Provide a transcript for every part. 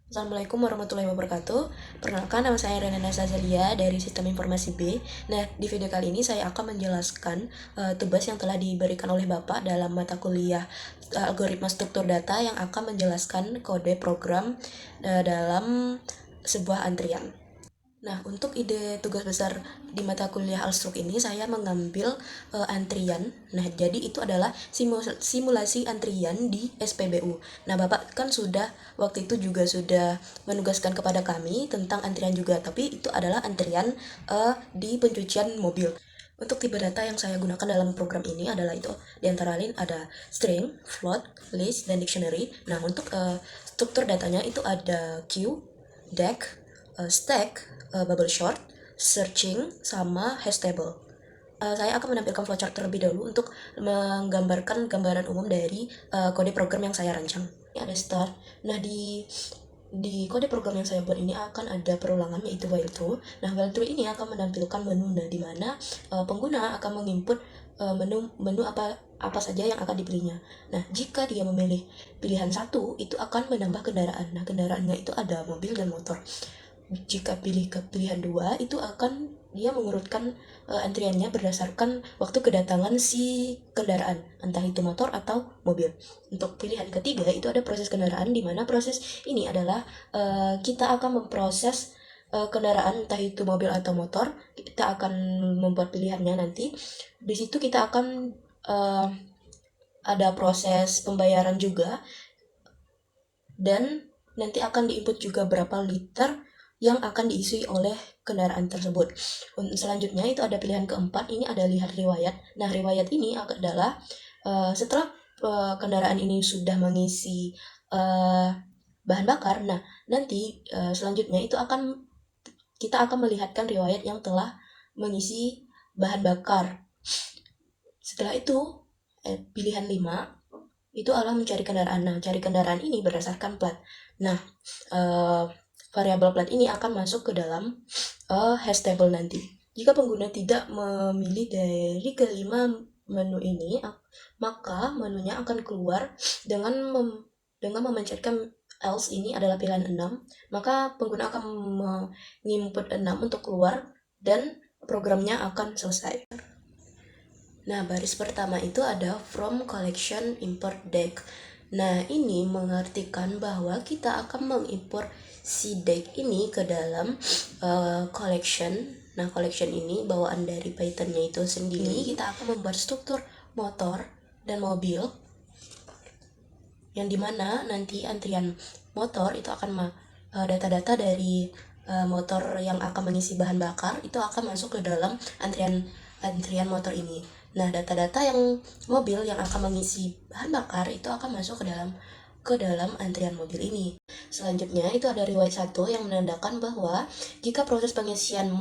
Assalamualaikum warahmatullahi wabarakatuh. Perkenalkan, nama saya Renana Zazalia dari Sistem Informasi B. Nah, di video kali ini saya akan menjelaskan tugas yang telah diberikan oleh Bapak dalam mata kuliah algoritma struktur data yang akan menjelaskan kode program dalam sebuah antrian. Nah, untuk ide tugas besar di mata kuliah Alstruk ini, saya mengambil antrian. Nah, jadi itu adalah simulasi antrian di SPBU. Nah, Bapak kan waktu itu juga sudah menugaskan kepada kami tentang antrian juga, tapi itu adalah antrian di pencucian mobil. Untuk tipe data yang saya gunakan dalam program ini adalah itu, di antara lain ada string, float, list, dan dictionary. Nah, untuk struktur datanya itu ada queue, deck, stack, bubble sort, searching, sama hash table. Saya akan menampilkan flowchart terlebih dahulu untuk menggambarkan gambaran umum dari kode program yang saya rancang. Ini ada start. Nah, di kode program yang saya buat ini akan ada perulangan, yaitu while true. Nah, while true ini akan menampilkan menu, di mana pengguna akan menginput menu apa saja yang akan dipilihnya. Nah, jika dia memilih pilihan satu, itu akan menambah kendaraan. Nah, kendaraannya itu ada mobil dan motor. Jika pilih ke pilihan dua, itu akan dia mengurutkan antriannya berdasarkan waktu kedatangan si kendaraan, entah itu motor atau mobil. Untuk pilihan ketiga itu ada proses kendaraan, di mana proses ini adalah kita akan memproses kendaraan, entah itu mobil atau motor. Kita akan membuat pilihannya nanti. Di situ kita akan ada proses pembayaran juga, dan nanti akan diinput juga berapa liter yang akan diisi oleh kendaraan tersebut. Selanjutnya itu ada pilihan keempat, ini ada lihat riwayat. Nah, riwayat ini adalah setelah kendaraan ini sudah mengisi bahan bakar, nah nanti selanjutnya itu kita akan melihatkan riwayat yang telah mengisi bahan bakar. Setelah itu pilihan 5 itu adalah mencari kendaraan. Nah, cari kendaraan ini berdasarkan plat. Nah, variabel plat ini akan masuk ke dalam hash table nanti. Jika pengguna tidak memilih dari kelima menu ini, maka menunya akan keluar dengan memencetkan else, ini adalah pilihan 6. Maka pengguna akan menginput 6 untuk keluar dan programnya akan selesai. Nah, baris pertama itu ada from collection import deck. Nah, ini mengartikan bahwa kita akan mengimport si deck ini ke dalam collection. Nah, collection ini bawaan dari Python-nya itu sendiri. Kita akan membuat struktur motor dan mobil, yang dimana nanti antrian motor itu akan data-data dari motor yang akan mengisi bahan bakar itu akan masuk ke dalam antrian motor ini. Nah, data-data yang mobil yang akan mengisi bahan bakar itu akan masuk ke dalam antrian mobil ini. Selanjutnya itu ada riwayat 1 yang menandakan bahwa jika proses pengisian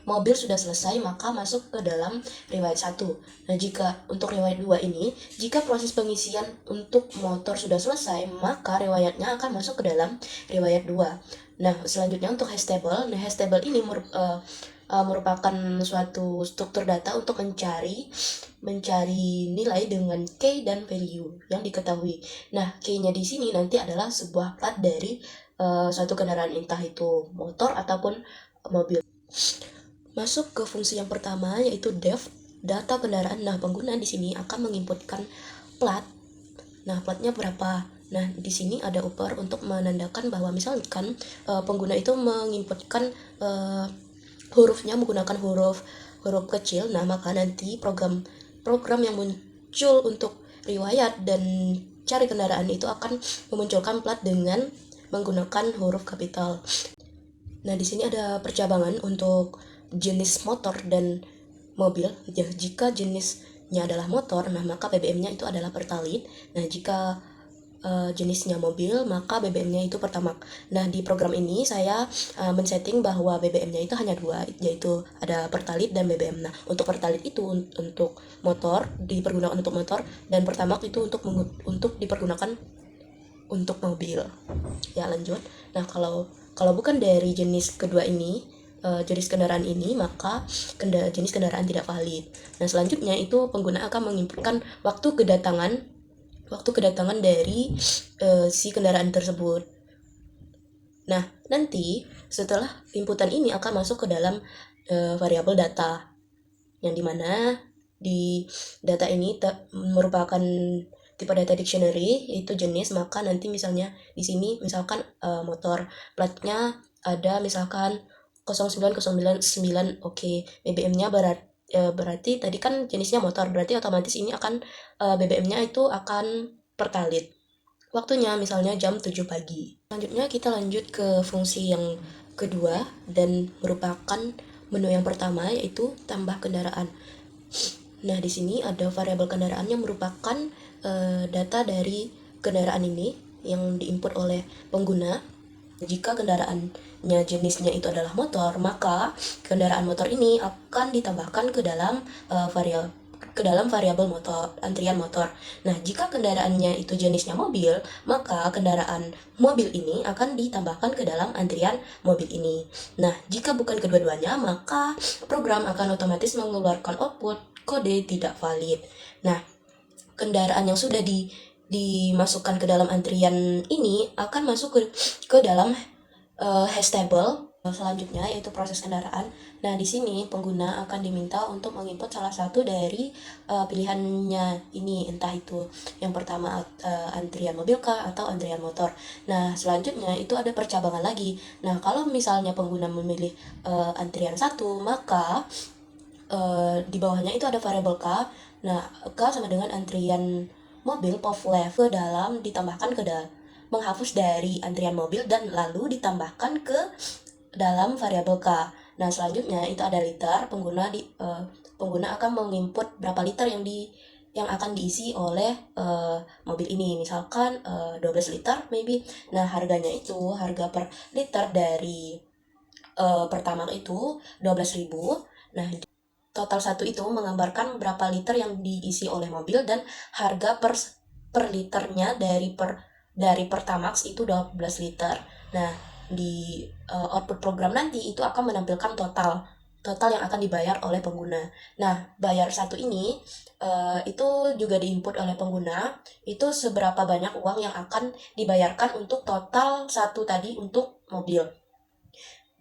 mobil sudah selesai, maka masuk ke dalam riwayat 1. Nah, jika untuk riwayat 2 ini, jika proses pengisian untuk motor sudah selesai, maka riwayatnya akan masuk ke dalam riwayat 2. Nah, selanjutnya untuk hash table. Nah, hash table ini merupakan suatu struktur data untuk mencari nilai dengan key dan value yang diketahui. Nah, key-nya di sini nanti adalah sebuah plat dari suatu kendaraan, entah itu motor ataupun mobil. Masuk ke fungsi yang pertama, yaitu def, data kendaraan. Nah, pengguna di sini akan menginputkan plat. Nah, platnya berapa? Nah, di sini ada upper untuk menandakan bahwa misalkan pengguna itu menginputkan hurufnya menggunakan huruf kecil. Nah, maka nanti program yang muncul untuk riwayat dan cari kendaraan itu akan memunculkan plat dengan menggunakan huruf kapital. Nah, di sini ada percabangan untuk jenis motor dan mobil. Jika jenisnya adalah motor, nah maka BBM-nya itu adalah Pertalite. Nah, jika jenisnya mobil, maka BBM-nya itu Pertamax. Nah, di program ini saya men-setting bahwa BBM-nya itu hanya 2, yaitu ada Pertalite dan BBM. Nah, untuk Pertalite itu untuk motor, dipergunakan untuk motor, dan Pertamax itu untuk dipergunakan untuk mobil. Ya, lanjut. Nah, kalau bukan dari jenis kedua ini, jenis kendaraan ini, maka jenis kendaraan tidak valid. Nah, selanjutnya itu pengguna akan menginputkan waktu kedatangan dari si kendaraan tersebut. Nah, nanti setelah inputan ini akan masuk ke dalam variabel data, yang dimana di data ini merupakan tipe data dictionary, yaitu jenis. Maka nanti misalnya di sini misalkan motor platnya ada misalkan 09099, oke. BBM-nya berarti tadi kan jenisnya motor, berarti otomatis ini akan BBM-nya itu akan pertalite. Waktunya misalnya jam 7 pagi. Selanjutnya kita lanjut ke fungsi yang kedua dan merupakan menu yang pertama, yaitu tambah kendaraan. Nah, di sini ada variabel kendaraan yang merupakan data dari kendaraan ini yang diinput oleh pengguna. Jika kendaraannya jenisnya itu adalah motor, maka kendaraan motor ini akan ditambahkan ke dalam variabel motor, antrian motor. Nah, jika kendaraannya itu jenisnya mobil, maka kendaraan mobil ini akan ditambahkan ke dalam antrian mobil ini. Nah, jika bukan kedua-duanya, maka program akan otomatis mengeluarkan output kode tidak valid. Nah, kendaraan yang sudah dimasukkan ke dalam antrian ini akan masuk ke dalam hash table selanjutnya, yaitu proses kendaraan. Nah, di sini pengguna akan diminta untuk menginput salah satu dari pilihannya ini, entah itu yang pertama antrian mobil kah atau antrian motor. Nah, selanjutnya itu ada percabangan lagi. Nah, kalau misalnya pengguna memilih antrian 1, maka di bawahnya itu ada variabel K. Nah, K sama dengan antrian mobil POV left ke dalam ditambahkan ke dalam menghapus dari antrian mobil dan lalu ditambahkan ke dalam variabel K. Nah, selanjutnya itu ada liter. Pengguna akan menginput berapa liter yang akan diisi oleh mobil ini. Misalkan 12 liter maybe. Nah, harganya itu harga per liter dari pertama itu 12.000. Nah, total satu itu menggambarkan berapa liter yang diisi oleh mobil dan harga per liternya dari Pertamax itu 12 liter. Nah, di output program nanti itu akan menampilkan total yang akan dibayar oleh pengguna. Nah, bayar satu ini itu juga diinput oleh pengguna, itu seberapa banyak uang yang akan dibayarkan untuk total satu tadi untuk mobil.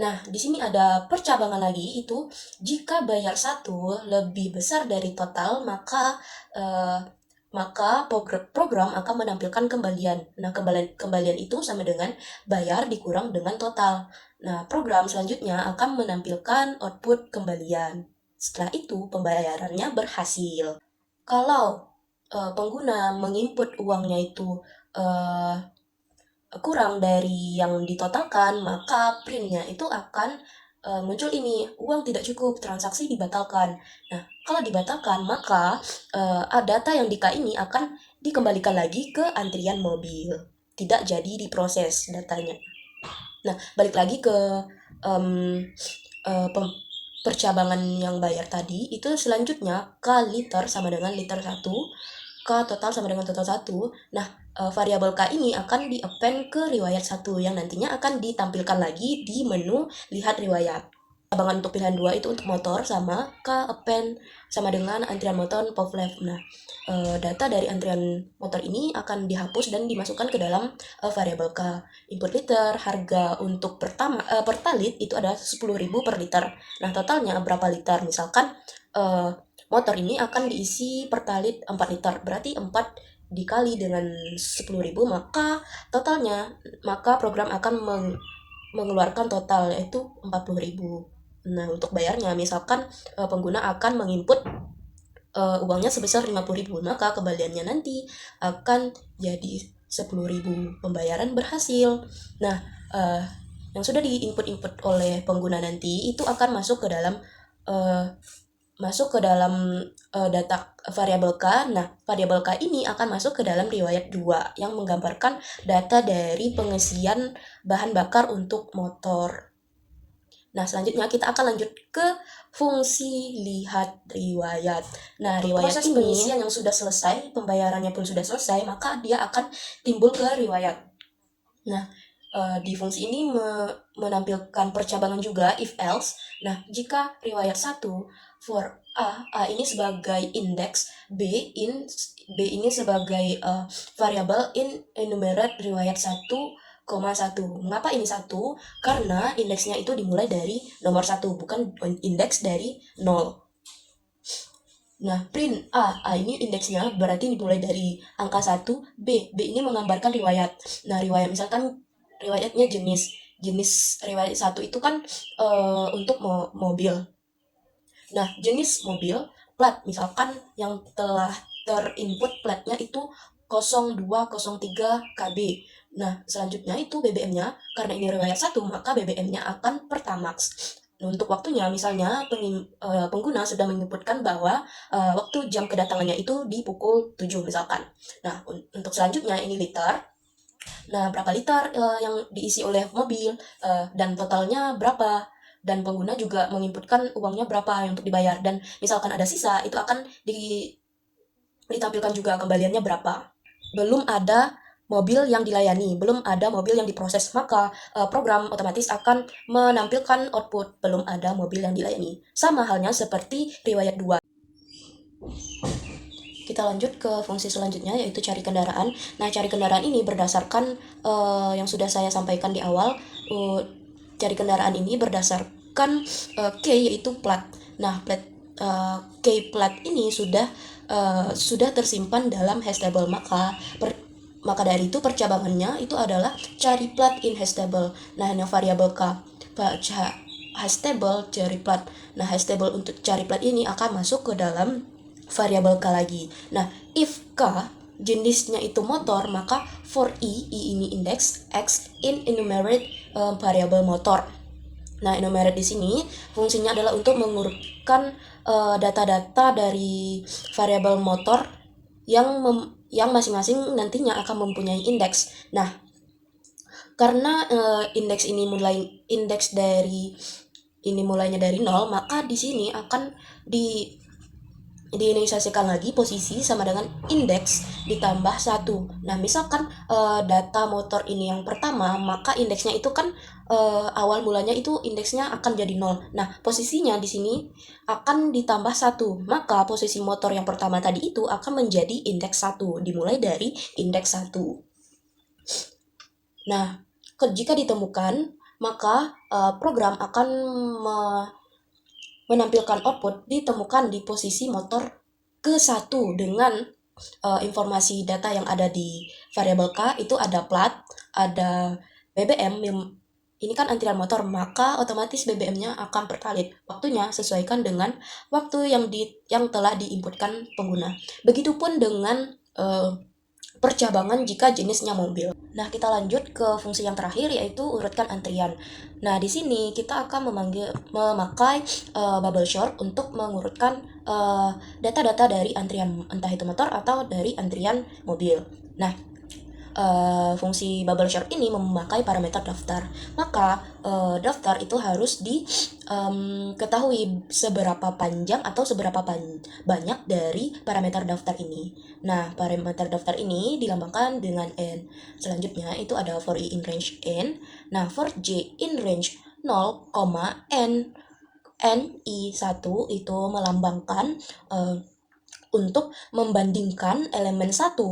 Nah, di sini ada percabangan lagi, itu jika bayar satu lebih besar dari total, maka program akan menampilkan kembalian. Nah, kembalian itu sama dengan bayar dikurang dengan total. Nah, program selanjutnya akan menampilkan output kembalian. Setelah itu, pembayarannya berhasil. Kalau pengguna menginput uangnya itu kurang dari yang ditotalkan, maka printnya itu akan muncul ini, uang tidak cukup, transaksi dibatalkan. Nah, kalau dibatalkan, maka data yang di K ini akan dikembalikan lagi ke antrian mobil, tidak jadi diproses datanya. Nah, balik lagi ke percabangan yang bayar tadi, itu selanjutnya K liter sama dengan liter 1, K total sama dengan total 1. Nah, variabel K ini akan di-append ke riwayat 1 yang nantinya akan ditampilkan lagi di menu lihat riwayat. Percabangan untuk pilihan 2 itu untuk motor, sama K append sama dengan antrian motor POV left. Nah, data dari antrian motor ini akan dihapus dan dimasukkan ke dalam variabel K. Input liter, harga untuk pertalite itu ada 10.000 per liter. Nah, totalnya berapa liter? Misalkan motor ini akan diisi pertalite 4 liter, berarti 4 dikali dengan 10.000, maka program akan mengeluarkan total, yaitu 40.000. Nah, untuk bayarnya misalkan pengguna akan menginput uangnya sebesar 50.000, maka kembaliannya nanti akan jadi 10.000. Pembayaran berhasil. Nah, yang sudah diinput oleh pengguna nanti itu akan masuk ke dalam data variabel K. Nah, variabel K ini akan masuk ke dalam riwayat 2 yang menggambarkan data dari pengisian bahan bakar untuk motor. Nah, selanjutnya kita akan lanjut ke fungsi lihat riwayat. Nah, riwayat proses pengisian yang sudah selesai, pembayarannya pun sudah selesai, maka dia akan timbul ke riwayat. Nah, di fungsi ini menampilkan percabangan juga if else. Nah, jika riwayat 1 for A ini sebagai indeks, B ini sebagai variabel in enumerate riwayat 1, Mengapa ini 1? Karena indeksnya itu dimulai dari nomor 1, bukan indeks dari 0. Nah, print A ini indeksnya berarti dimulai dari angka 1, B ini menggambarkan riwayat. Nah, riwayat misalkan riwayatnya jenis riwayat 1 itu kan untuk mobil. Nah, jenis mobil, plat misalkan yang telah terinput platnya itu 0203 KB. Nah, selanjutnya itu BBM-nya, karena ini riwayat 1, maka BBM-nya akan Pertamax. Untuk waktunya, misalnya pengguna sudah menyebutkan bahwa waktu jam kedatangannya itu di pukul 7 misalkan. Nah, untuk selanjutnya ini liter. Nah, berapa liter yang diisi oleh mobil dan totalnya berapa. Dan pengguna juga menginputkan uangnya berapa untuk dibayar. Dan misalkan ada sisa, itu akan ditampilkan juga kembaliannya berapa. Belum ada mobil yang dilayani, belum ada mobil yang diproses, maka program otomatis akan menampilkan output belum ada mobil yang dilayani. Sama halnya seperti riwayat 2. Kita lanjut ke fungsi selanjutnya, yaitu cari kendaraan. Nah, cari kendaraan ini berdasarkan yang sudah saya sampaikan di awal. Cari kendaraan ini berdasarkan key, yaitu plat. Nah, key plat ini sudah tersimpan dalam hash table, maka dari itu percabangannya itu adalah cari plat in hash table. Nah, hanya variabel k hash table cari plat. Nah, hash table untuk cari plat ini akan masuk ke dalam variabel k lagi. Nah, if k jenisnya itu motor, maka for i ini index, x in enumerate variabel motor. Nah, enumerate di sini fungsinya adalah untuk mengurutkan data-data dari variabel motor yang masing-masing nantinya akan mempunyai indeks. Nah, karena indeks mulainya dari 0, maka di sini akan diinisiasikan lagi posisi sama dengan indeks ditambah 1. Nah, misalkan data motor ini yang pertama, maka indeksnya itu kan awal mulanya itu indeksnya akan jadi 0. Nah, posisinya di sini akan ditambah 1. Maka posisi motor yang pertama tadi itu akan menjadi indeks 1, dimulai dari indeks 1. Nah, jika ditemukan, maka program akan menampilkan output ditemukan di posisi motor ke-1 dengan informasi data yang ada di variabel k itu ada plat, ada BBM, ini kan antrian motor, maka otomatis BBM-nya akan pertalit. Waktunya sesuaikan dengan waktu yang telah diinputkan pengguna. Begitupun dengan percabangan jika jenisnya mobil. Nah, kita lanjut ke fungsi yang terakhir, yaitu urutkan antrian. Nah, di sini kita akan memakai bubble sort untuk mengurutkan data-data dari antrian, entah itu motor atau dari antrian mobil. Nah, fungsi bubble sort ini memakai parameter daftar. Maka daftar itu harus diketahui seberapa panjang atau seberapa banyak dari parameter daftar ini. Nah, parameter daftar ini dilambangkan dengan n. Selanjutnya itu ada for i in range n. Nah, for j in range 0, n i1 itu melambangkan untuk membandingkan elemen 1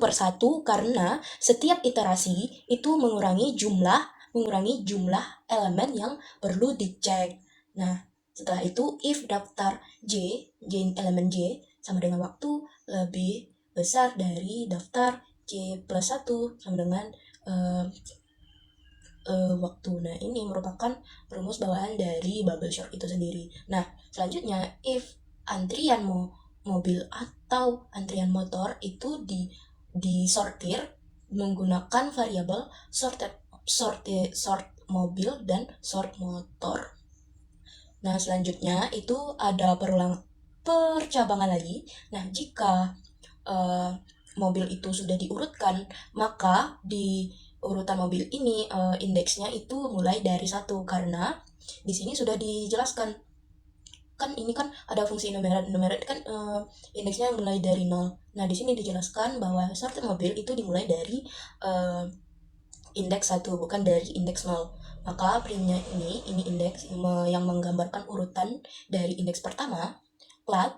per satu, karena setiap iterasi itu mengurangi jumlah elemen yang perlu dicek. Nah, setelah itu if daftar j elemen j sama dengan waktu lebih besar dari daftar j plus 1 sama dengan waktu. Nah, ini merupakan rumus bawahan dari bubble sort itu sendiri. Nah, selanjutnya if antrian mobil atau antrian motor itu disortir menggunakan variabel sort mobil dan sort motor. Nah, selanjutnya itu ada percabangan lagi. Nah, jika mobil itu sudah diurutkan, maka di urutan mobil ini indeksnya itu mulai dari 1, karena di sini sudah dijelaskan kan ini kan ada fungsi enumerate kan indeksnya mulai dari 0. Nah, di sini dijelaskan bahwa sort mobil itu dimulai dari indeks 1, bukan dari indeks 0. Maka printnya ini indeks yang menggambarkan urutan dari indeks pertama. Plat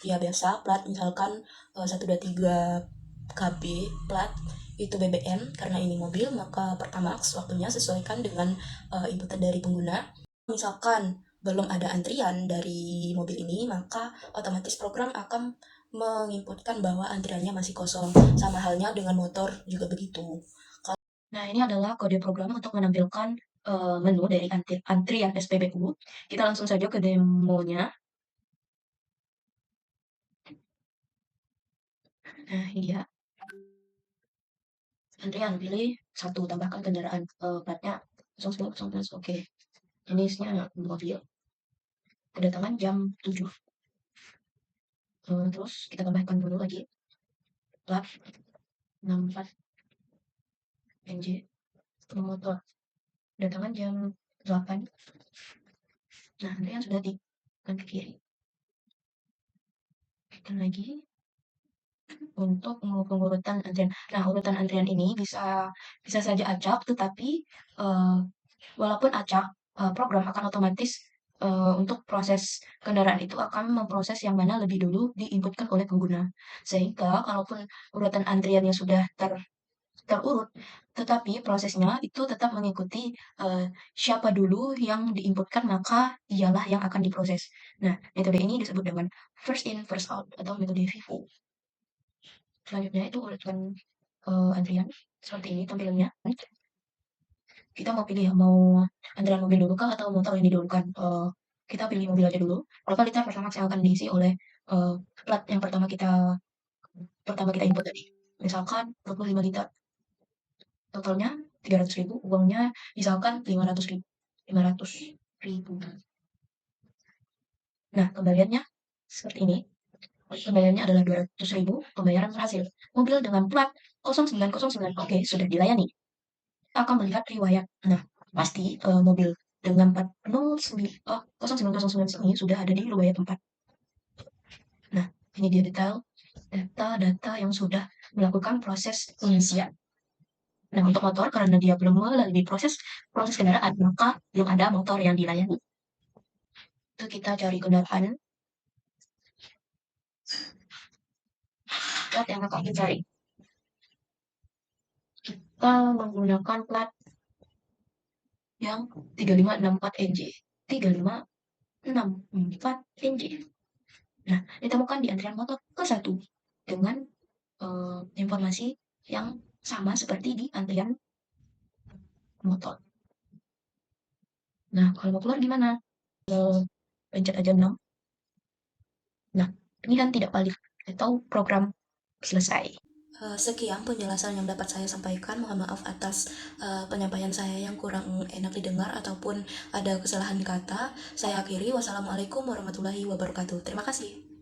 ya biasa plat, misalkan 123 KB plat itu BBM, karena ini mobil, maka Pertamax waktunya sesuaikan dengan inputan dari pengguna. Misalkan belum ada antrian dari mobil ini, maka otomatis program akan menginputkan bahwa antriannya masih kosong. Sama halnya dengan motor juga begitu. Nah, ini adalah kode program untuk menampilkan menu dari antrian SPBU. Kita langsung saja ke demonya. Nah, ini dia. Antrian, pilih 1, tambahkan kendaraan, platnya 0911, oke. Jenisnya mobil, kedatangan jam 7. Terus kita tambahkan dulu lagi, plat 64 NJ, motor, kedatangan jam 8. Nah, antrian sudah di kan ke kiri. Dan lagi untuk pengurutan antrian. Nah, urutan antrian ini bisa saja acak, tetapi walaupun acak, program akan otomatis untuk proses kendaraan itu akan memproses yang mana lebih dulu diinputkan oleh pengguna. Sehingga kalaupun urutan antriannya sudah terurut, tetapi prosesnya itu tetap mengikuti siapa dulu yang diinputkan, maka dialah yang akan diproses. Nah, metode ini disebut dengan first in, first out atau metode FIFO. Selanjutnya itu urutan antrian seperti ini tampilannya. Kita mau pilih mau antrian mobil dulu kah atau motor yang didulukan. Kita pilih mobil aja dulu. Berapa liter Pertamax yang akan diisi oleh plat yang pertama kita input tadi. Misalkan 25 liter. Totalnya 300.000, uangnya misalkan 500.000. 500.000. Nah, kembaliannya seperti ini. Kembaliannya adalah 200.000, pembayaran berhasil. Mobil dengan plat 0909, oke, sudah dilayani. Kita akan melihat riwayat. Nah, pasti mobil dengan plat 0909 ini sudah ada di riwayat 4. Nah, ini dia detail data-data yang sudah melakukan proses pengisian. Nah, untuk motor karena dia belum melalui proses kendaraan, maka belum ada motor yang dilayani. Itu kita cari kendaraan. Plat yang akan dicari. Kita menggunakan plat yang 3564 NJ. 3564 NJ. Nah, ditemukan di antrian motor ke-1 dengan informasi yang sama seperti di antrian motor. Nah, kalau mau keluar gimana? Pencet aja 6. Nah, ini kan tidak valid atau program selesai. Sekian penjelasan yang dapat saya sampaikan. Mohon maaf atas penyampaian saya yang kurang enak didengar ataupun ada kesalahan kata. Saya akhiri. Wassalamualaikum warahmatullahi wabarakatuh. Terima kasih.